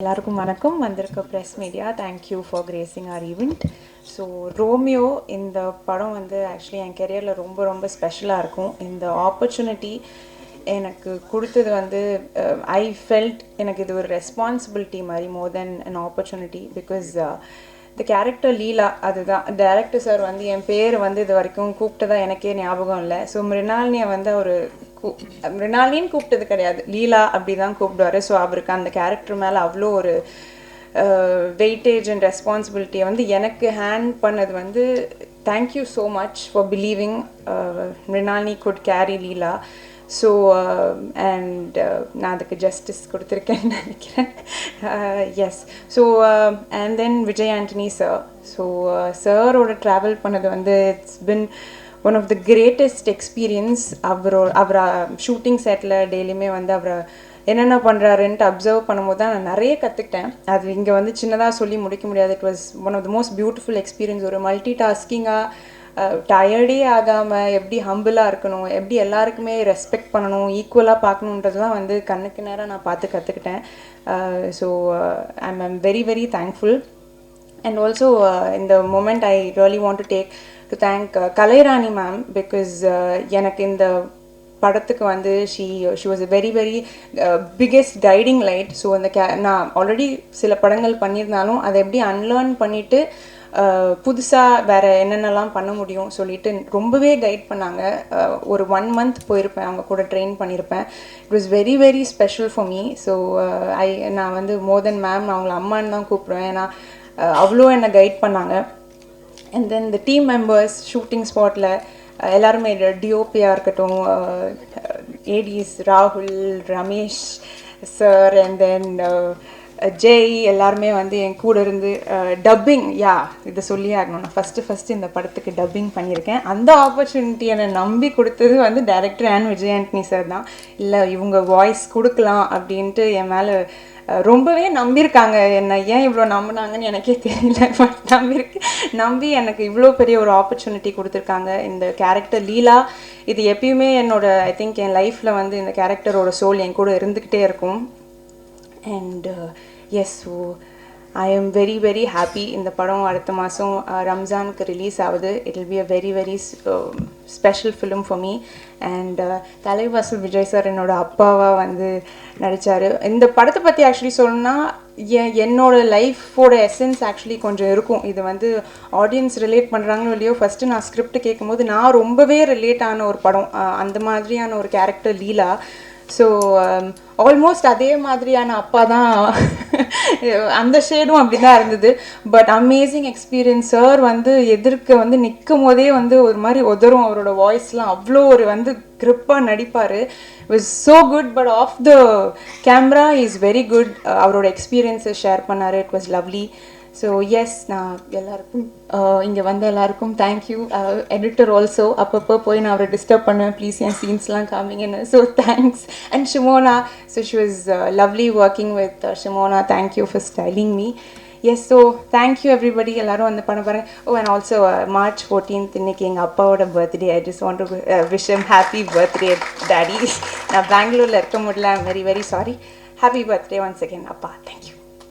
எல்லாருக்கும் வணக்கம். வந்திருக்க press media, thank you for gracing our event. So Romeo இந்த படம் வந்து ஆக்சுவலி என் கெரியரில் ரொம்ப ரொம்ப ஸ்பெஷலாக இருக்கும். இந்த ஆப்பர்ச்சுனிட்டி எனக்கு கொடுத்தது வந்து ஐ ஃபெல்ட் எனக்கு இது ஒரு ரெஸ்பான்சிபிலிட்டி மாதிரி more then an opportunity. Because the character Leela, அதுதான் டைரக்டர் சார் வந்து என் பேர் வந்து இது வரைக்கும் கூப்பிட்டதா எனக்கே ஞாபகம் இல்லை. ஸோ மிருனாலினியை வந்து அவர் மிருனாலினின்னு கூப்பிட்டது கிடையாது, லீலா அப்படி தான் கூப்பிடுவார். ஸோ அவருக்கு அந்த கேரக்டர் மேலே அவ்வளோ ஒரு வெயிட்டேஜ் அண்ட் ரெஸ்பான்சிபிலிட்டியை வந்து எனக்கு ஹேண்ட் பண்ணது வந்து thank you so much for believing Mrunalini could carry Leela. So and நான் அதுக்கு ஜஸ்டிஸ் கொடுத்துருக்கேன்னு நினைக்கிறேன். Yes. So and then Vijay Antony sir. So சாரோட ட்ராவல் பண்ணது வந்து it's been one of the greatest experience. அவரை ஷூட்டிங் செட்டில் டெய்லியுமே வந்து அவரை என்னென்ன பண்ணுறாருன்ட்டு அப்சர்வ் பண்ணும்போது தான் நான் நிறைய கற்றுக்கிட்டேன். அது இங்கே வந்து சின்னதாக சொல்லி முடிக்க முடியாது. It was one of the most beautiful experience. ஒரு மல்டி டாஸ்கிங்காக டயர்டே ஆகாமல் எப்படி ஹம்பிளாக இருக்கணும், எப்படி எல்லாருக்குமே ரெஸ்பெக்ட் பண்ணணும், ஈக்குவலாக பார்க்கணுன்றதுலாம் வந்து கண்ணுக்கு நேரம் நான் பார்த்து கற்றுக்கிட்டேன். So I'm very very thankful. And also இந்த moment I really want to take to thank Kalairani ma'am. Because எனக்கு இந்த படத்துக்கு வந்து she was a very very biggest guiding light. So அந்த நான் ஆல்ரெடி சில படங்கள் பண்ணியிருந்தாலும் அதை எப்படி அன்லேர்ன் பண்ணிவிட்டு புதுசாக வேறு என்னென்னலாம் பண்ண முடியும் சொல்லிட்டு ரொம்பவே கைட் பண்ணாங்க. ஒரு 1 month போயிருப்பேன், அவங்க கூட ட்ரெயின் பண்ணியிருப்பேன். It was very very special for me. So நான் வந்து மோர் தென் மேம் நான் அவங்கள அம்மான்னு தான் கூப்பிடுவேன். ஏன்னா அவ்வளோ என்னை கைட் பண்ணாங்க. And then the team members shooting ஸ்பாட்டில் எல்லாருமே, டிஓபியாக இருக்கட்டும், ஏடிஸ் ராகுல், Ramesh sir, and then Jai, எல்லாருமே வந்து என் கூட இருந்து டப்பிங், இதை சொல்லி ஆகணும், நான் ஃபஸ்ட்டு இந்த படத்துக்கு டப்பிங் பண்ணியிருக்கேன். அந்த ஆப்பர்ச்சுனிட்டி என்னை நம்பி கொடுத்தது வந்து director and Vijay Antony sir தான். இல்லை இவங்க வாய்ஸ் கொடுக்கலாம் அப்படின்ட்டு என் மேலே ரொம்பவே நம்பியிருக்காங்க. என்னை ஏன் இவ்வளோ நம்பினாங்கன்னு எனக்கே தெரியல. பட் நம்பி எனக்கு இவ்வளோ பெரிய ஒரு ஆப்பர்ச்சுனிட்டி கொடுத்துருக்காங்க. இந்த கேரக்டர் லீலா இது எப்பயுமே ஐ திங்க் என் லைஃப்பில் வந்து இந்த கேரக்டரோட சோல் என் கூட இருந்துக்கிட்டே இருக்கும். And yes, so I am very very happy. இந்த படம் அடுத்த மாதம் ரம்ஜானுக்கு ரிலீஸ் ஆகுது. It will be a very very special film for me. And Thalaivasal Vijay sir என்னோட அப்பாவாக வந்து நடித்தார். இந்த படத்தை பற்றி ஆக்சுவலி சொல்லணும்னா என்னோட லைஃபோட எசன்ஸ் ஆக்சுவலி கொஞ்சம் இருக்கும். இது வந்து ஆடியன்ஸ் ரிலேட் பண்ணுறாங்களோ இல்லையோ, ஃபஸ்ட்டு நான் ஸ்கிரிப்ட் கேட்கும்போது நான் ரொம்பவே ரிலேட் ஆன ஒரு படம், அந்த மாதிரியான ஒரு கேரக்டர் லீலா. ஸோ ஆல்மோஸ்ட் அதே மாதிரியான அப்பா தான், அந்த ஷேடும் அப்படி தான் இருந்தது. But amazing experience. சார் வந்து எதிர்க்க வந்து நிற்கும் போதே வந்து ஒரு மாதிரி உதறும், அவரோட வாய்ஸ்லாம் அவ்வளோ ஒரு வந்து கிரிப்பாக நடிப்பார். Was so good. But off the camera is very good. அவரோட எக்ஸ்பீரியன்ஸை ஷேர் பண்ணார். It was lovely. So yes, நான் எல்லாருக்கும் இங்கே வந்த எல்லாருக்கும் தேங்க்யூ. எடிட்டர் ஆல்சோ அப்பப்போ போய் நான் அவரை டிஸ்டர்ப் பண்ணுவேன், ப்ளீஸ் என் சீன்ஸ்லாம் காமிங்கன்னு. So thanks. And Shimona, so she was lovely working with Shimona. Thank you for styling me. Yes, so thank you everybody. எல்லோரும் வந்து பண்ண பாருங்க. அண்ட் ஆல்சோ March 14th இன்னைக்கு எங்கள் அப்பாவோட birthday. I just want to wish him happy birthday daddy. நான் பெங்களூரில் இருக்க முடியல. I'm very very sorry. Happy birthday once again அப்பா. தேங்க்யூ.